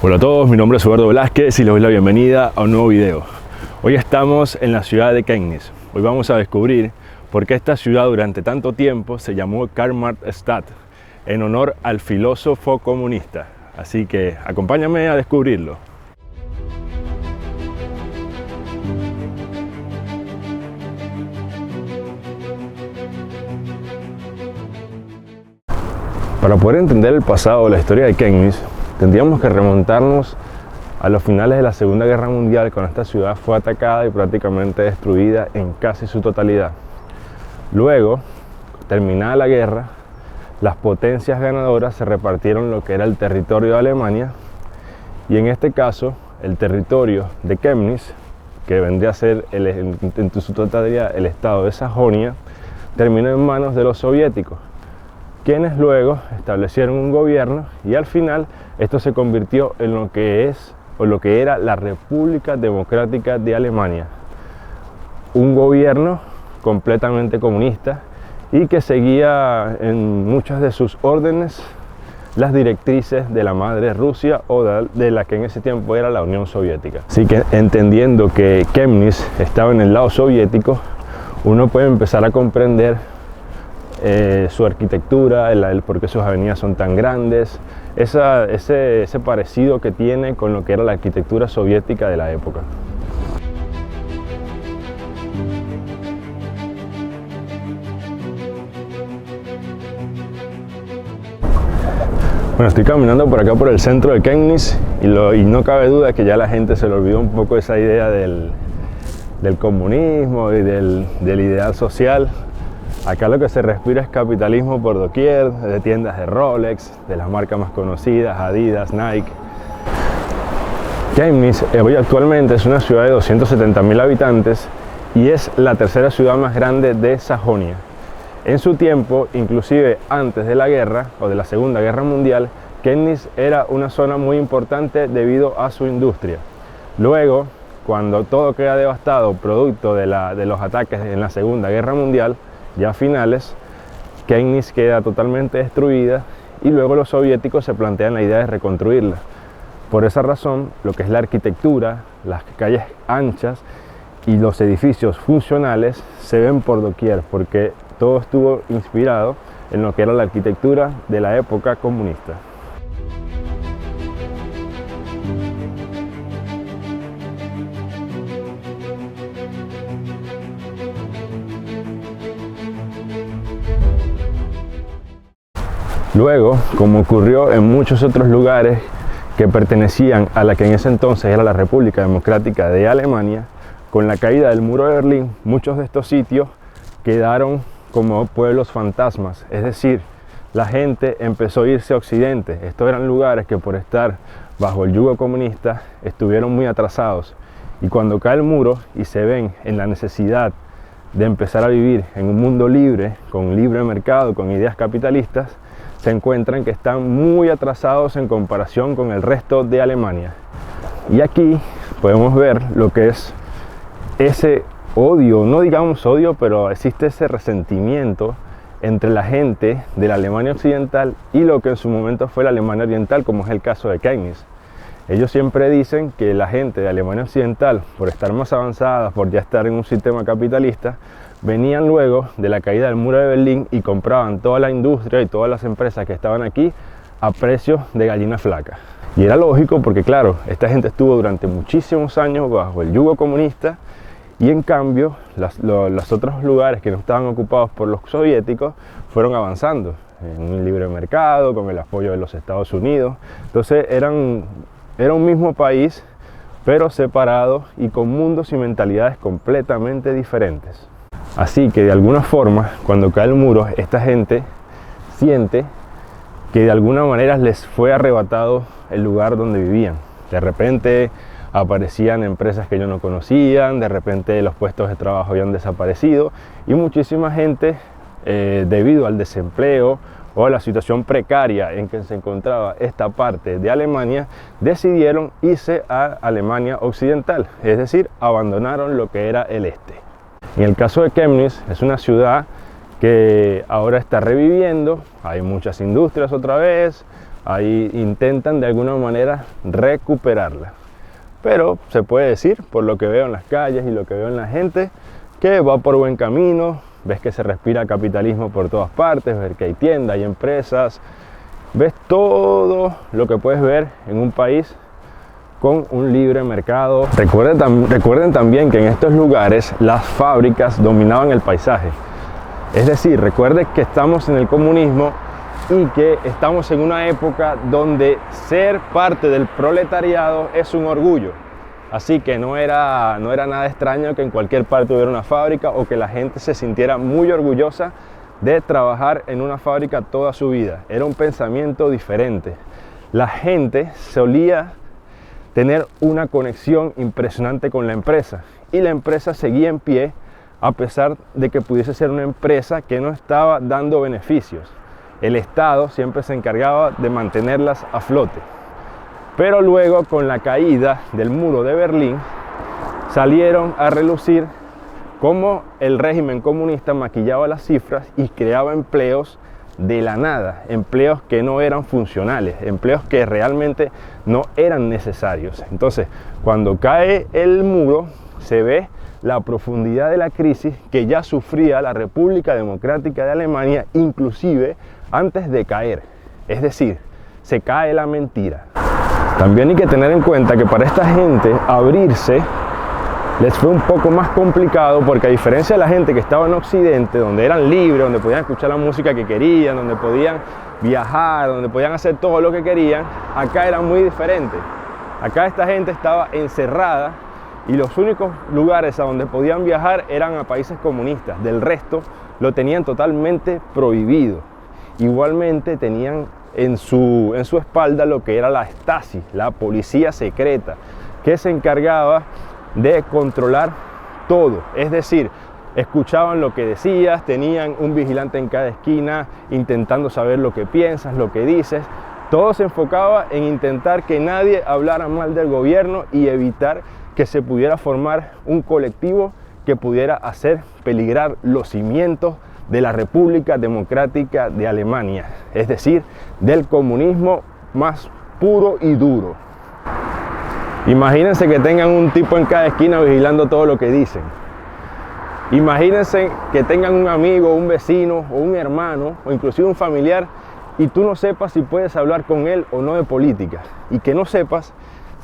Hola a todos, mi nombre es Eduardo Velázquez y les doy la bienvenida a un nuevo video. Hoy estamos en la ciudad de Chemnitz. Hoy vamos a descubrir por qué esta ciudad durante tanto tiempo se llamó Karl-Marx-Stadt, en honor al filósofo comunista. Así que acompáñame a descubrirlo. Para poder entender el pasado o la historia de Chemnitz, tendríamos que remontarnos a los finales de la Segunda Guerra Mundial, cuando esta ciudad fue atacada y prácticamente destruida en casi su totalidad. Luego, terminada la guerra, las potencias ganadoras se repartieron lo que era el territorio de Alemania, y en este caso el territorio de Chemnitz, que vendría a ser en su totalidad el estado de Sajonia, terminó en manos de los soviéticos, quienes luego establecieron un gobierno, y al final esto se convirtió en lo que es o lo que era la República Democrática de Alemania, un gobierno completamente comunista y que seguía en muchas de sus órdenes las directrices de la madre Rusia o de la que en ese tiempo era la Unión Soviética. Así que, entendiendo que Chemnitz estaba en el lado soviético, uno puede empezar a comprender su arquitectura, el por qué sus avenidas son tan grandes, ese parecido que tiene con lo que era la arquitectura soviética de la época. Bueno, estoy caminando por acá por el centro de Chemnitz y no cabe duda que ya la gente se le olvidó un poco esa idea del comunismo y del ideal social. Acá lo que se respira es capitalismo por doquier, de tiendas de Rolex, de las marcas más conocidas, Adidas, Nike. Chemnitz hoy actualmente es una ciudad de 270.000 habitantes y es la tercera ciudad más grande de Sajonia. En su tiempo, inclusive antes de la guerra o de la Segunda Guerra Mundial, Chemnitz era una zona muy importante debido a su industria. Luego, cuando todo queda devastado producto de los ataques en la Segunda Guerra Mundial, ya a finales, Chemnitz queda totalmente destruida y luego los soviéticos se plantean la idea de reconstruirla. Por esa razón, lo que es la arquitectura, las calles anchas y los edificios funcionales se ven por doquier, porque todo estuvo inspirado en lo que era la arquitectura de la época comunista. Luego, como ocurrió en muchos otros lugares que pertenecían a la que en ese entonces era la República Democrática de Alemania, con la caída del muro de Berlín, muchos de estos sitios quedaron como pueblos fantasmas, es decir, la gente empezó a irse a Occidente. Estos eran lugares que por estar bajo el yugo comunista estuvieron muy atrasados, y cuando cae el muro y se ven en la necesidad de empezar a vivir en un mundo libre, con libre mercado, con ideas capitalistas, se encuentran que están muy atrasados en comparación con el resto de Alemania. Y aquí podemos ver lo que es ese odio, no digamos odio, pero existe ese resentimiento entre la gente de la Alemania occidental y lo que en su momento fue la Alemania oriental, como es el caso de Chemnitz. Ellos siempre dicen que la gente de Alemania occidental, por estar más avanzada, por ya estar en un sistema capitalista, venían luego de la caída del muro de Berlín y compraban toda la industria y todas las empresas que estaban aquí a precios de gallina flaca. Y era lógico porque, claro, esta gente estuvo durante muchísimos años bajo el yugo comunista, y en cambio los otros lugares que no estaban ocupados por los soviéticos fueron avanzando en un libre mercado, con el apoyo de los Estados Unidos. Entonces era un mismo país, pero separado y con mundos y mentalidades completamente diferentes. Así que de alguna forma, cuando cae el muro, esta gente siente que de alguna manera les fue arrebatado el lugar donde vivían. De repente aparecían empresas que ellos no conocían, de repente los puestos de trabajo habían desaparecido, y muchísima gente, debido al desempleo o a la situación precaria en que se encontraba esta parte de Alemania, decidieron irse a Alemania occidental, es decir, abandonaron lo que era el este. En el caso de Chemnitz, es una ciudad que ahora está reviviendo, hay muchas industrias otra vez, ahí intentan de alguna manera recuperarla. Pero se puede decir, por lo que veo en las calles y lo que veo en la gente, que va por buen camino. Ves que se respira capitalismo por todas partes, ves que hay tiendas, hay empresas, ves todo lo que puedes ver en un país con un libre mercado. Recuerden también que en estos lugares las fábricas dominaban el paisaje. Es decir, recuerden que estamos en el comunismo y que estamos en una época donde ser parte del proletariado es un orgullo. Así que no era nada extraño que en cualquier parte hubiera una fábrica o que la gente se sintiera muy orgullosa de trabajar en una fábrica toda su vida. Era un pensamiento diferente. La gente solía tener una conexión impresionante con la empresa y la empresa seguía en pie a pesar de que pudiese ser una empresa que no estaba dando beneficios. El Estado siempre se encargaba de mantenerlas a flote. Pero luego, con la caída del muro de Berlín, salieron a relucir cómo el régimen comunista maquillaba las cifras y creaba empleos de la nada, empleos que no eran funcionales, empleos que realmente no eran necesarios. Entonces, cuando cae el muro, se ve la profundidad de la crisis que ya sufría la República Democrática de Alemania, inclusive antes de caer. Es decir, se cae la mentira. También hay que tener en cuenta que para esta gente abrirse les fue un poco más complicado, porque a diferencia de la gente que estaba en Occidente, donde eran libres, donde podían escuchar la música que querían, donde podían viajar, donde podían hacer todo lo que querían, acá era muy diferente. Acá esta gente estaba encerrada y los únicos lugares a donde podían viajar eran a países comunistas. Del resto lo tenían totalmente prohibido. Igualmente tenían en su espalda lo que era la Stasi, la policía secreta, que se encargaba de controlar todo. Es decir, escuchaban lo que decías, tenían un vigilante en cada esquina intentando saber lo que piensas, lo que dices. Todo se enfocaba en intentar que nadie hablara mal del gobierno y evitar que se pudiera formar un colectivo que pudiera hacer peligrar los cimientos de la República Democrática de Alemania, es decir, del comunismo más puro y duro. Imagínense que tengan un tipo en cada esquina vigilando todo lo que dicen. Imagínense que tengan un amigo, un vecino o un hermano o inclusive un familiar y tú no sepas si puedes hablar con él o no de política, y que no sepas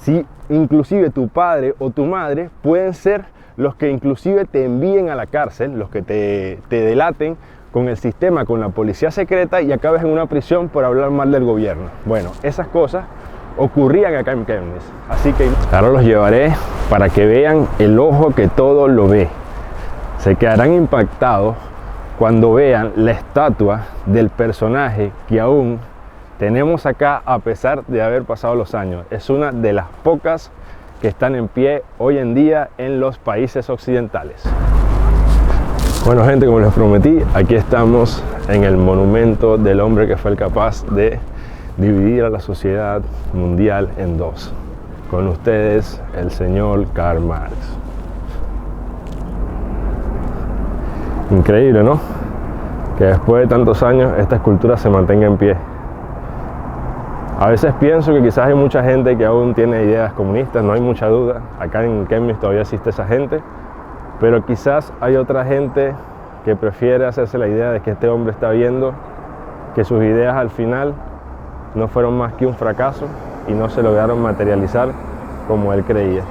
si inclusive tu padre o tu madre pueden ser los que inclusive te envíen a la cárcel, los que te delaten con el sistema, con la policía secreta, y acabes en una prisión por hablar mal del gobierno. Bueno, esas cosas ocurrían acá en Chemnitz. Así que ahora los llevaré para que vean el ojo que todo lo ve. Se quedarán impactados cuando vean la estatua del personaje que aún tenemos acá a pesar de haber pasado los años. Es una de las pocas que están en pie hoy en día en los países occidentales. Bueno, gente, como les prometí, aquí estamos en el monumento del hombre que fue capaz de dividir a la sociedad mundial en dos. Con ustedes, el señor Karl Marx. Increíble, ¿no? Que después de tantos años esta escultura se mantenga en pie. A veces pienso que quizás hay mucha gente que aún tiene ideas comunistas, no hay mucha duda. Acá en Chemnitz todavía existe esa gente, pero quizás hay otra gente que prefiere hacerse la idea de que este hombre está viendo que sus ideas al final no fueron más que un fracaso y no se lograron materializar como él creía.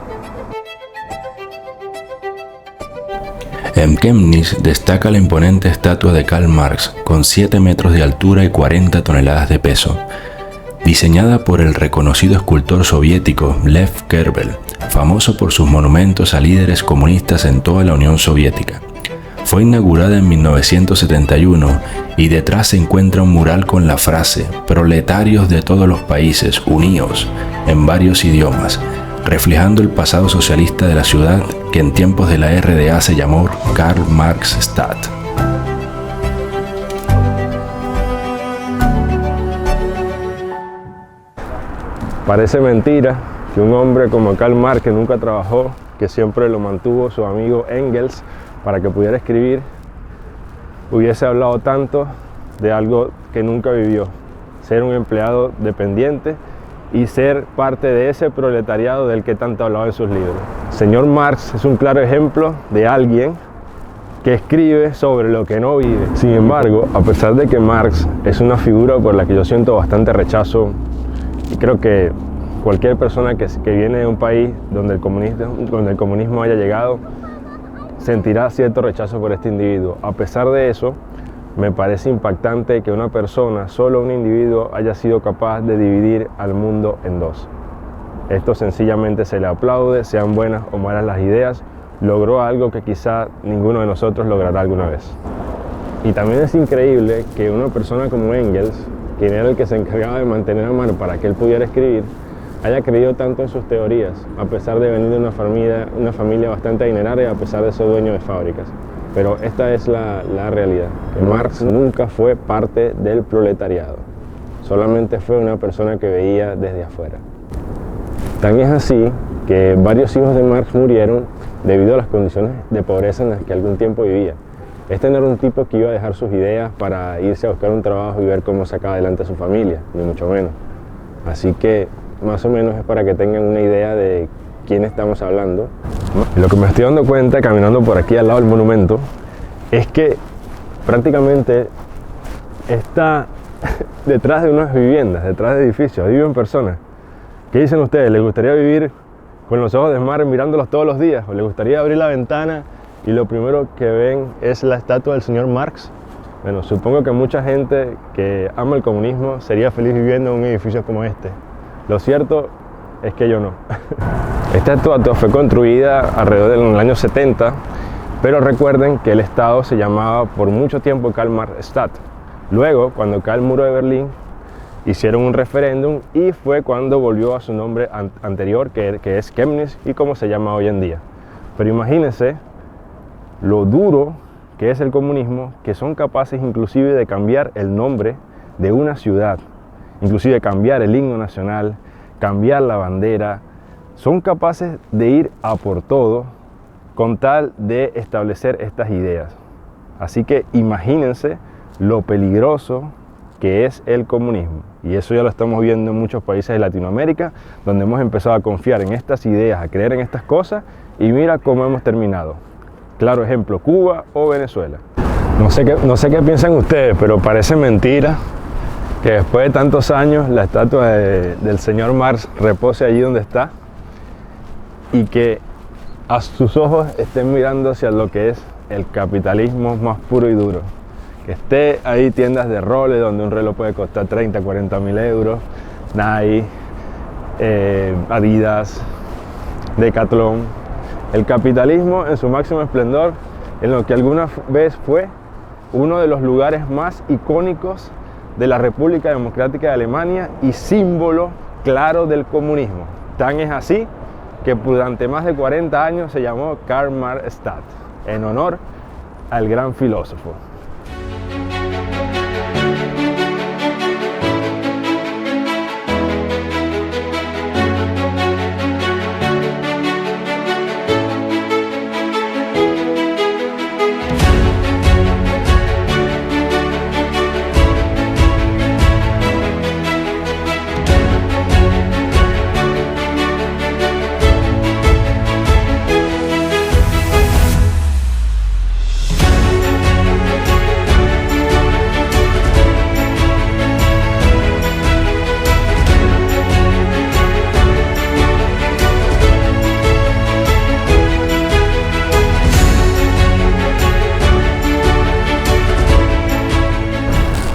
En Chemnitz destaca la imponente estatua de Karl Marx con 7 metros de altura y 40 toneladas de peso, diseñada por el reconocido escultor soviético Lev Kerbel, famoso por sus monumentos a líderes comunistas en toda la Unión Soviética. Fue inaugurada en 1971 y detrás se encuentra un mural con la frase "Proletarios de todos los países, uníos", en varios idiomas, reflejando el pasado socialista de la ciudad que en tiempos de la RDA se llamó Karl Marx Stadt. Parece mentira que un hombre como Karl Marx, que nunca trabajó, que siempre lo mantuvo su amigo Engels para que pudiera escribir, hubiese hablado tanto de algo que nunca vivió. ser un empleado dependiente y ser parte de ese proletariado del que tanto hablaba en sus libros. Señor Marx es un claro ejemplo de alguien que escribe sobre lo que no vive. Sin embargo, a pesar de que Marx es una figura por la que yo siento bastante rechazo, y creo que cualquier persona que viene de un país donde el comunismo haya llegado sentirá cierto rechazo por este individuo. A pesar de eso, me parece impactante que una persona, solo un individuo, haya sido capaz de dividir al mundo en dos. Esto sencillamente se le aplaude, sean buenas o malas las ideas, logró algo que quizá ninguno de nosotros logrará alguna vez. Y también es increíble que una persona como Engels, quien era el que se encargaba de mantener a Marx para que él pudiera escribir, haya creído tanto en sus teorías, a pesar de venir de una familia bastante adineraria, a pesar de ser dueño de fábricas. Pero esta es la realidad, que Marx nunca fue parte del proletariado, solamente fue una persona que veía desde afuera. Tan es así que varios hijos de Marx murieron debido a las condiciones de pobreza en las que algún tiempo vivía. Este no era un tipo que iba a dejar sus ideas para irse a buscar un trabajo y ver cómo sacaba adelante a su familia, ni mucho menos. Así que más o menos es para que tengan una idea de quién estamos hablando. Lo que me estoy dando cuenta caminando por aquí al lado del monumento es que prácticamente está detrás de unas viviendas, detrás de edificios, viven personas. ¿Qué dicen ustedes? ¿Les gustaría vivir con los ojos de mar mirándolos todos los días? ¿O les gustaría abrir la ventana y lo primero que ven es la estatua del señor Marx? Bueno, supongo que mucha gente que ama el comunismo sería feliz viviendo en un edificio como este. Lo cierto es que yo no. Esta estatua fue construida alrededor del año 70, pero recuerden que el estado se llamaba por mucho tiempo Karl-Marx-Stadt. Luego, cuando cae el muro de Berlín, hicieron un referéndum y fue cuando volvió a su nombre anterior, que es Chemnitz, y como se llama hoy en día. Pero imagínense lo duro que es el comunismo, que son capaces inclusive de cambiar el nombre de una ciudad, inclusive cambiar el himno nacional, cambiar la bandera. Son capaces de ir a por todo con tal de establecer estas ideas. Así que imagínense lo peligroso que es el comunismo. Y eso ya lo estamos viendo en muchos países de Latinoamérica, donde hemos empezado a confiar en estas ideas, a creer en estas cosas, y mira cómo hemos terminado. Claro ejemplo, Cuba o Venezuela. No sé qué piensan ustedes, pero parece mentira que después de tantos años la estatua del señor Marx repose allí donde está y que a sus ojos estén mirando hacia lo que es el capitalismo más puro y duro. Que esté ahí tiendas de roles donde un reloj puede costar 30, 40 mil euros, Nike, Adidas, Decathlon. El capitalismo en su máximo esplendor, en lo que alguna vez fue uno de los lugares más icónicos de la República Democrática de Alemania y símbolo claro del comunismo. Tan es así que durante más de 40 años se llamó Karl-Marx-Stadt, en honor al gran filósofo.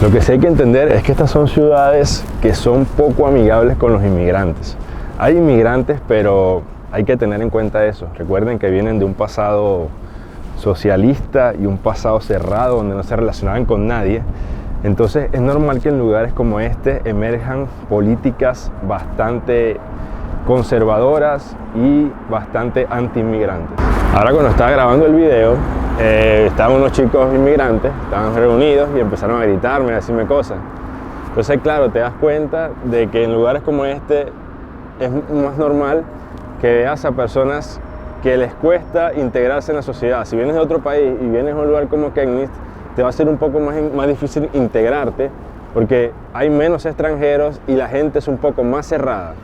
Lo que sí hay que entender es que estas son ciudades que son poco amigables con los inmigrantes. Hay inmigrantes, pero hay que tener en cuenta eso. Recuerden que vienen de un pasado socialista y un pasado cerrado donde no se relacionaban con nadie. Entonces es normal que en lugares como este emerjan políticas bastante conservadoras y bastante anti-inmigrantes. Ahora cuando estaba grabando el video, estaban unos chicos inmigrantes, estaban reunidos y empezaron a gritarme, a decirme cosas. Entonces claro, te das cuenta de que en lugares como este es más normal que veas a personas que les cuesta integrarse en la sociedad. Si vienes de otro país y vienes a un lugar como Chemnitz, te va a ser un poco más difícil integrarte porque hay menos extranjeros y la gente es un poco más cerrada.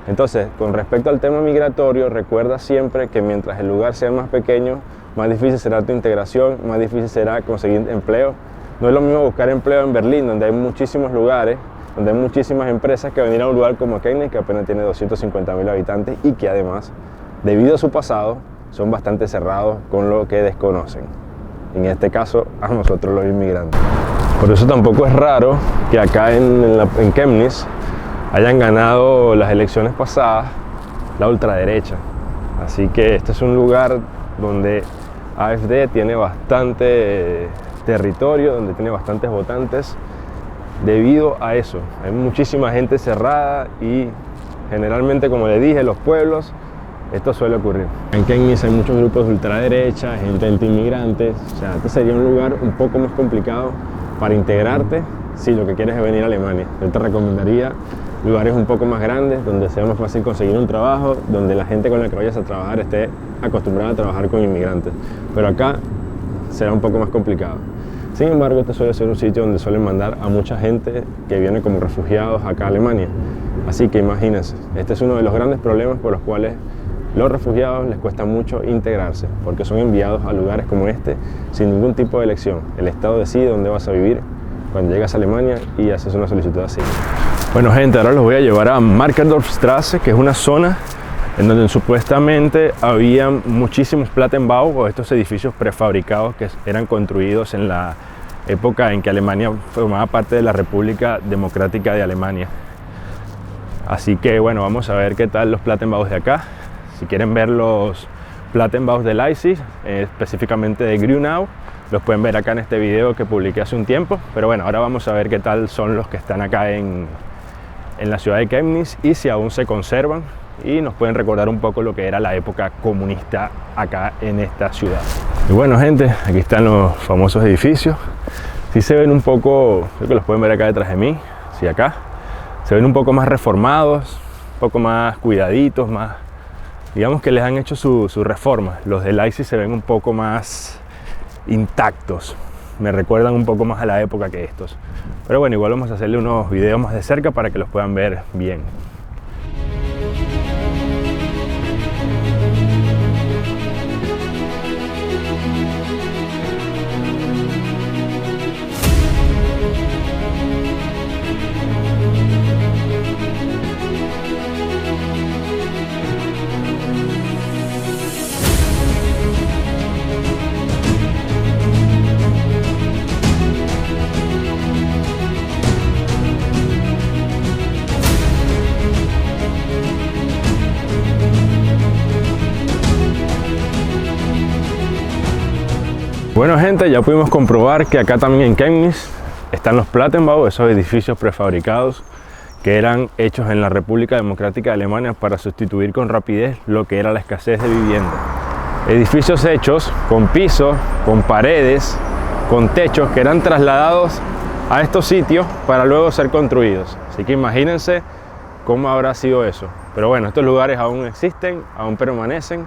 Entonces, con respecto al tema migratorio, recuerda siempre que mientras el lugar sea más pequeño, más difícil será tu integración, más difícil será conseguir empleo. No es lo mismo buscar empleo en Berlín, donde hay muchísimos lugares, donde hay muchísimas empresas, que venir a un lugar como Chemnitz, que apenas tiene 250.000 habitantes y que además, debido a su pasado, son bastante cerrados con lo que desconocen. En este caso, a nosotros los inmigrantes. Por eso tampoco es raro que acá en Chemnitz hayan ganado las elecciones pasadas la ultraderecha. Así que este es un lugar donde AfD tiene bastante territorio, donde tiene bastantes votantes debido a eso. Hay muchísima gente cerrada y generalmente, como les dije, los pueblos, esto suele ocurrir. En Chemnitz hay muchos grupos de ultraderecha, gente anti-inmigrantes, o sea, este sería un lugar un poco más complicado para integrarte si lo que quieres es venir a Alemania. Yo te recomendaría lugares un poco más grandes, donde sea más fácil conseguir un trabajo, donde la gente con la que vayas a trabajar esté acostumbrada a trabajar con inmigrantes. Pero acá será un poco más complicado. Sin embargo, este suele ser un sitio donde suelen mandar a mucha gente que viene como refugiados acá a Alemania. Así que imagínense, este es uno de los grandes problemas por los cuales los refugiados les cuesta mucho integrarse, porque son enviados a lugares como este sin ningún tipo de elección. El Estado decide dónde vas a vivir cuando llegas a Alemania y haces una solicitud así. Bueno, gente, ahora los voy a llevar a Markendorfstraße, que es una zona en donde supuestamente había muchísimos Plattenbau, o estos edificios prefabricados que eran construidos en la época en que Alemania formaba parte de la República Democrática de Alemania. Así que bueno, vamos a ver qué tal los Plattenbaus de acá. Si quieren ver los Plattenbaus de Leipzig, específicamente de Grünau, los pueden ver acá en este video que publiqué hace un tiempo. Pero bueno, ahora vamos a ver qué tal son los que están acá en la ciudad de Chemnitz y si aún se conservan y nos pueden recordar un poco lo que era la época comunista acá en esta ciudad. Y bueno, gente, aquí están los famosos edificios. Sí se ven un poco, creo que los pueden ver acá detrás de mí, sí, acá. Se ven un poco más reformados, un poco más cuidaditos, más, digamos que les han hecho su reforma. Los de Leipzig se ven un poco más intactos, me recuerdan un poco más a la época que estos. Pero bueno, igual vamos a hacerle unos videos más de cerca para que los puedan ver bien. Bueno, gente, ya pudimos comprobar que acá también en Chemnitz están los Plattenbau, esos edificios prefabricados que eran hechos en la República Democrática de Alemania para sustituir con rapidez lo que era la escasez de vivienda. Edificios hechos con pisos, con paredes, con techos que eran trasladados a estos sitios para luego ser construidos. Así que imagínense cómo habrá sido eso. Pero bueno, estos lugares aún existen, aún permanecen.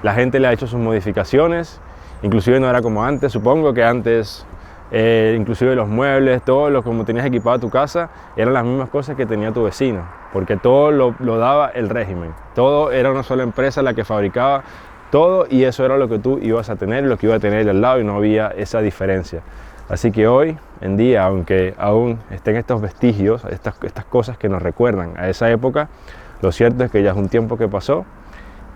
La gente le ha hecho sus modificaciones. Inclusive no era como antes, supongo que antes inclusive los muebles, todo lo como tenías equipado tu casa, eran las mismas cosas que tenía tu vecino, porque todo lo daba el régimen. Todo era una sola empresa la que fabricaba todo y eso era lo que tú ibas a tener, lo que iba a tener al lado y no había esa diferencia. Así que hoy en día, aunque aún estén estos vestigios, estas cosas que nos recuerdan a esa época, lo cierto es que ya es un tiempo que pasó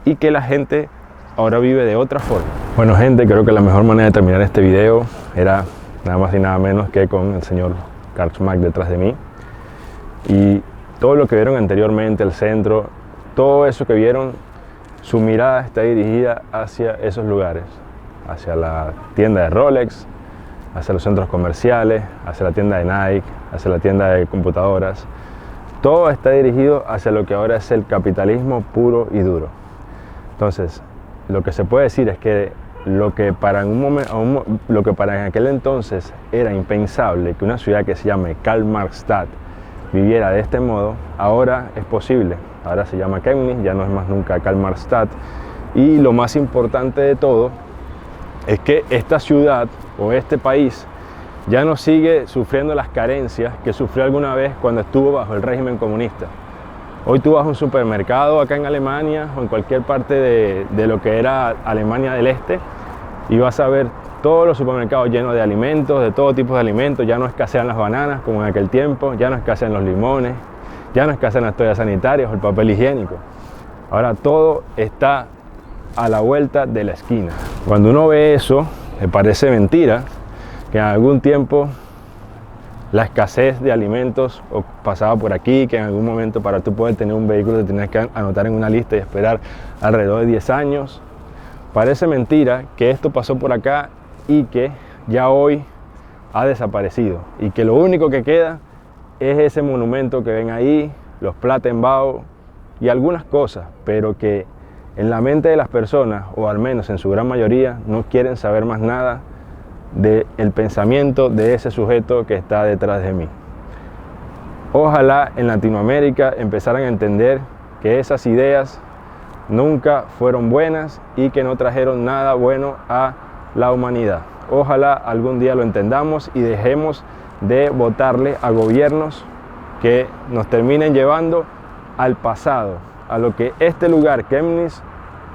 y que la gente ahora vive de otra forma. Bueno, gente, creo que la mejor manera de terminar este video era nada más y nada menos que con el señor Karl Schmack detrás de mí. Y todo lo que vieron anteriormente, el centro, todo eso que vieron, su mirada está dirigida hacia esos lugares, hacia la tienda de Rolex, hacia los centros comerciales, hacia la tienda de Nike, hacia la tienda de computadoras. Todo está dirigido hacia lo que ahora es el capitalismo puro y duro. Entonces, lo que se puede decir es que lo que para en aquel entonces era impensable, que una ciudad que se llame Karl-Marx-Stadt viviera de este modo, ahora es posible. Ahora se llama Chemnitz, ya no es más nunca Karl-Marx-Stadt. Y lo más importante de todo es que esta ciudad o este país ya no sigue sufriendo las carencias que sufrió alguna vez cuando estuvo bajo el régimen comunista. Hoy tú vas a un supermercado acá en Alemania o en cualquier parte de lo que era Alemania del Este y vas a ver todos los supermercados llenos de alimentos, de todo tipo de alimentos. Ya no escasean las bananas como en aquel tiempo, ya no escasean los limones, ya no escasean las toallas sanitarias o el papel higiénico. Ahora todo está a la vuelta de la esquina. Cuando uno ve eso, le parece mentira que en algún tiempo la escasez de alimentos pasaba por aquí, que en algún momento para tú poder tener un vehículo te tenías que anotar en una lista y esperar alrededor de 10 años. Parece mentira que esto pasó por acá y que ya hoy ha desaparecido y que lo único que queda es ese monumento que ven ahí, los Plattenbau y algunas cosas, pero que en la mente de las personas, o al menos en su gran mayoría, no quieren saber más nada del pensamiento de ese sujeto que está detrás de mí. Ojalá en Latinoamérica empezaran a entender que esas ideas nunca fueron buenas y que no trajeron nada bueno a la humanidad. Ojalá algún día lo entendamos y dejemos de votarle a gobiernos que nos terminen llevando al pasado, a lo que este lugar, Chemnitz,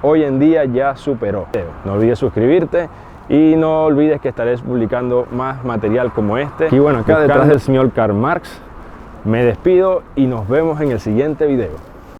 hoy en día ya superó. No olvides suscribirte y no olvides que estaré publicando más material como este. Y bueno, acá detrás del señor Karl Marx, me despido y nos vemos en el siguiente video.